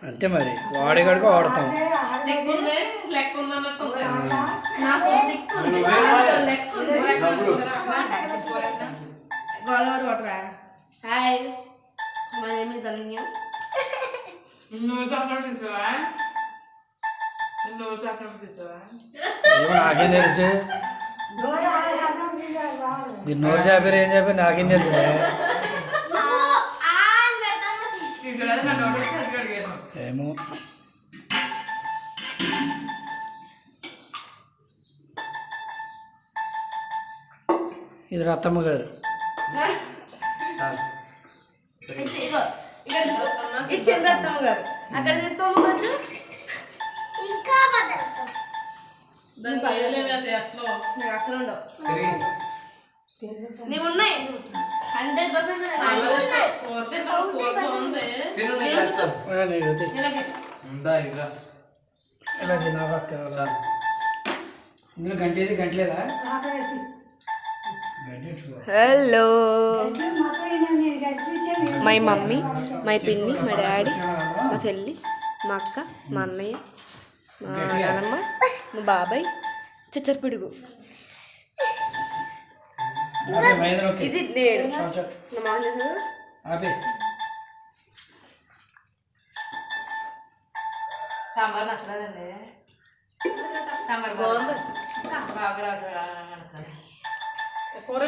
అంతే మరి వాడేగాడికి వాడతాం Godavari water. Hi, my name is Ananya. నాకేం తెలుసు మీరు నోరు చెప్పారు ఏం చెప్పారు నాకేం తెలుసు ఏమో ఇది రత్తమ్మ గారు ఇది చంద్రత్తమ్మ గారు. అక్కడ చెప్పాము కదా అసలు ఉండవు. నీవు ఉన్నాయి 100%. ఇందులో గంటేది గంటలేదా హలో మై మమ్మీ, మై పిన్ని, మా డాడీ, మా చెల్లి, మా అక్క, మా అన్నయ్య, మా నాన్నమ్మ, మా బాబాయ్, చచ్చర పిడుగు. ఇది నేను నా మామ సాంబార్ నచ్చలేదండి. సాంబార్ బాగుంది. బాగా